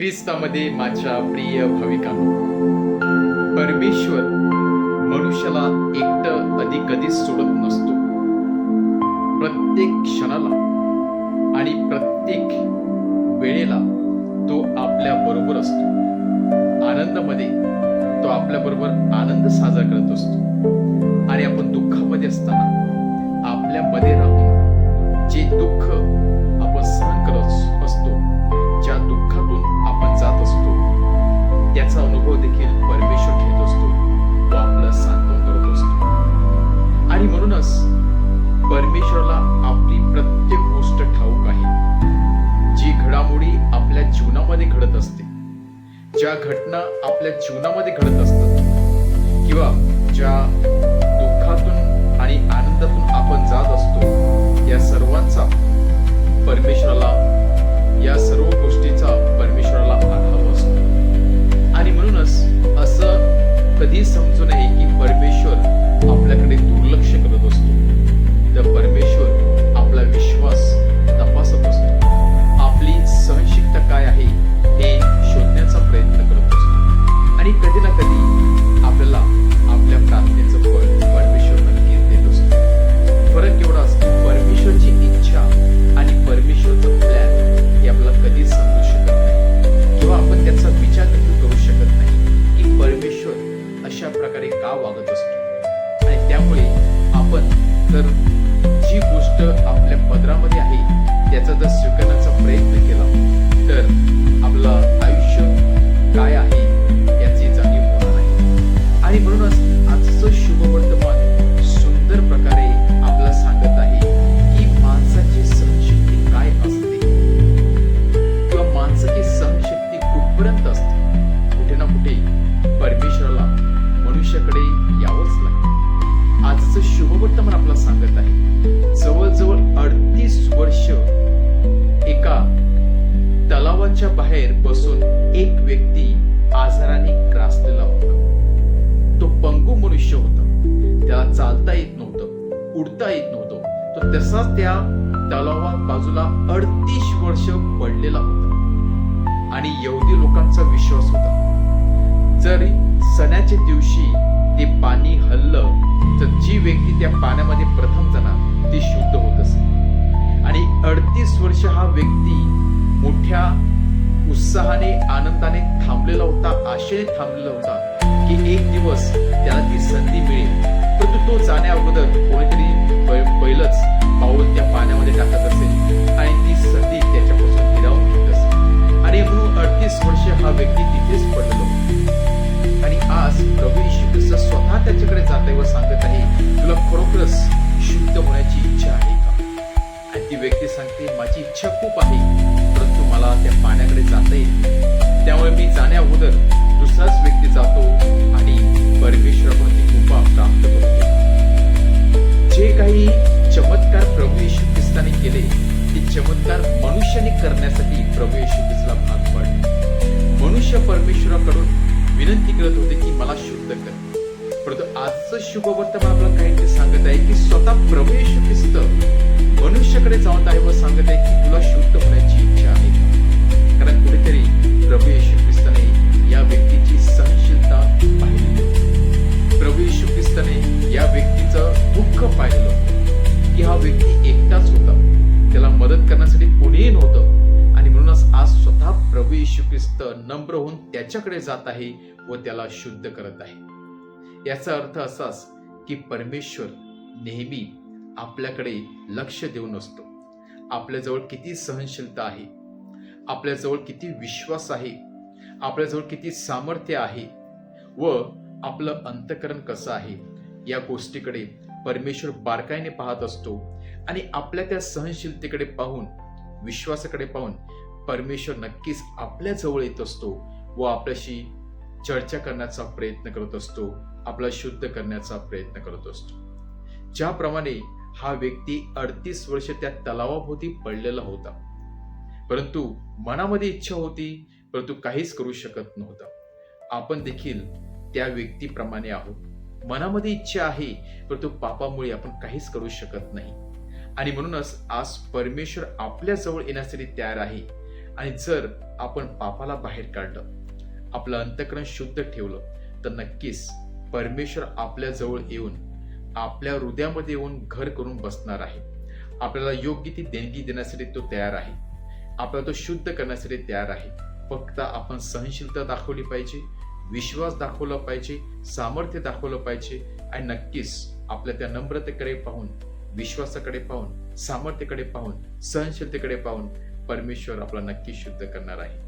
ख्रिस्तामध्ये माझ्या प्रिय भाविकांनो, परमेश्वर मनुष्याला एकटं कधीच सोडत नसतो. प्रत्येक क्षणाला आणि प्रत्येक वेळेला तो आपल्या बरोबर असतो. आनंदामध्ये तो आपल्या बरोबर आनंद साजरा करत असतो आणि आपण दुःखामध्ये असताना आपल्यामध्ये राहून जे दुःख आपण सहन करत असतो, ज्या दुःखातून आपण जात असतो, त्याचा अनुभव देखील परमेश्वर घेत असतो. तो आपलं सांत्वन करत असतो आणि म्हणूनच परमेश्वराला आपली प्रत्येक गोष्ट ठाऊक आहे. जी घडामोडी आपल्या जीवनामध्ये घडत असते, ज्या घटना आपल्या जीवनामध्ये घडत असतात किंवा ज्या दुःखातून आणि आनंदातून आपण जात असतो, या सर्वांचा परमेश्वराला, या सर्व गोष्टीचा परमेश्वराला आढावा असतो. आणि म्हणूनच असं कधी समजू नये की परमेश्वर आपल्याकडे दुर्लक्ष करत असतो. तर परमेश्वर आपला विश्वास तपासत असतो. आपली सहनशीलता काय आहे हे शोधण्याचा प्रयत्न करत असतो आणि कधी ना कधी आपल्याला आपल्या प्रार्थनेचं फळ परमेश्वर नक्कीच देत असतो. फरक एवढा असतो, परमेश्वरची इच्छा आणि परमेश्वरचं प्लॅन हे आपल्याला कधीच समजू शकत नाही किंवा आपण त्याचा विचार देखील करू शकत नाही की परमेश्वर अशा प्रकारे का वागत असतो. आणि त्यामुळे आपण जर जी गोष्ट आपल्या पदरामध्ये आहे त्याचा जर स्वीकारण्याचा प्रयत्न केला तर आपलं आयुष्य काय आहे याची जाणीव होणार नाही. आणि म्हणूनच आजचं शुभवर्तमान सुंदर प्रकारे आपल्याला सांगत आहे की माणसाची सहनशक्ती काय असते किंवा माणसाची सहनशक्ती कुठपर्यंत असते. कुठे ना कुठे परमेश्वराला मनुष्याकडे यावंच लागतं. आजचं शुभवर्तमान आपल्याला सांगत आहे जवळजवळ 38 वर्ष एका तलावाच्या बाहेर बसून एक व्यक्ती आजाराने ग्रासलेला होता. तो पंगू मनुष्य होता. त्याला चालता येत नव्हतं, उडता येत नव्हतं. तो तसाच त्या तलावा बाजूला 38 वर्ष पडलेला होता. आणि यहुदी लोकांचा विश्वास होता जर सणाच्या दिवशी ते पाणी हललं तर जी व्यक्ती त्या पाण्यामध्ये प्रथम जाणार ती शुद्ध होत असे. आणि 38 वर्ष हा व्यक्ती मोठ्या उत्साहाने, आनंदाने थांबलेला होता, आशेने थांबलेला होता की एक दिवस त्याला ती संधी मिळेल. परंतु तो जाण्या अगोदर कोणीतरी पहिलंच पाऊल त्या पाण्यामध्ये टाकत असेल आणि ती संधी त्याच्यापासून हिरावून घेत असेल. आणि म्हणून 38 वर्ष हा व्यक्ती तिथेच पडलेला होता. आणि आज प्रभू येशू ख्रिस्त स्वतः त्याच्याकडे जात आहे व सांगत आहे, तुला खरोखरच शुद्ध होण्याची इच्छा आहे का? आणि ती व्यक्ती सांगते, माझी इच्छा खूप आहे परंतु मला त्या पाण्याकडे जाता येईल. त्यामुळे मी जाण्या अगोदर दुसराच व्यक्ती जातो आणि परमेश्वराकडून ती कृपा प्राप्त करतो. जे काही चमत्कार प्रभू येशू ख्रिस्ताने केले ते चमत्कार मनुष्याने करण्यासाठी प्रभू येशू ख्रिस्ताला भाग पाडले. मनुष्य परमेश्वराकडून विनंती करत होते की मला शुद्ध कर. परंतु आजचं शुभवर्तमान आपल्याला काहीतरी सांगत आहे की स्वतः प्रभू येशू ख्रिस्त मनुष्याकडे जात आहे व सांगत आहे की तुला शुद्ध होण्याची इच्छा आहे का? कारण कुठेतरी प्रभू येशू ख्रिस्ताने या व्यक्तीची सहनशीलता पाहिली. प्रभू येशू ख्रिस्ताने या व्यक्तीचं दुःख पाहिलं की हा व्यक्ती एकटाच होता, त्याला मदत करण्यासाठी कोणीही नव्हतं. आणि म्हणूनच आज स्वतः प्रभू येशू ख्रिस्त नम्र होऊन त्याच्याकडे जात आहे व त्याला शुद्ध करत आहे. याचा अर्थ असाच की परमेश्वर नेहमी आपल्याकडे लक्ष देऊन असतो. आपल्याजवळ किती सहनशीलता आहे, आपल्याजवळ किती विश्वास आहे, आपल्याजवळ किती सामर्थ्य आहे व आपलं अंतःकरण कसं आहे, या गोष्टीकडे परमेश्वर बारकाईने पाहत असतो. आणि आपल्या त्या सहनशीलतेकडे पाहून, विश्वासाकडे पाहून परमेश्वर नक्कीच आपल्या जवळ येत असतो व आपल्याशी चर्चा करण्याचा प्रयत्न करत असतो, आपला शुद्ध करण्याचा प्रयत्न करत असतो. ज्याप्रमाणे हा व्यक्ती 38 वर्ष त्या तलावाभोवती पडलेला होता, परंतु मनामध्ये इच्छा होती परंतु काहीच करू शकत नव्हता. आपण देखील त्या व्यक्तीप्रमाणे आहोत. मनामध्ये इच्छा आहे परंतु पापामुळे आपण काहीच करू शकत नाही. आणि म्हणूनच आज परमेश्वर आपल्या जवळ येण्यासाठी तयार आहे आणि जर आपण पापाला बाहेर काढलं, आपलं अंतःकरण शुद्ध ठेवलं, तर नक्कीच परमेश्वर आपल्या जवळ येऊन, आपल्या हृदयामध्ये येऊन घर करून बसणार आहे. आपल्याला योग्य ती देणगी देण्यासाठी तो तयार आहे. आपल्याला तो शुद्ध करण्यासाठी तयार आहे. फक्त आपण सहनशीलता दाखवली पाहिजे, विश्वास दाखवला पाहिजे, सामर्थ्य दाखवलं पाहिजे आणि नक्कीच आपल्या त्या नम्रतेकडे पाहून, विश्वासाकडे पाहून, सामर्थ्याकडे पाहून, सहनशीलतेकडे पाहून परमेश्वर आपला नक्की शुद्ध करणार आहे.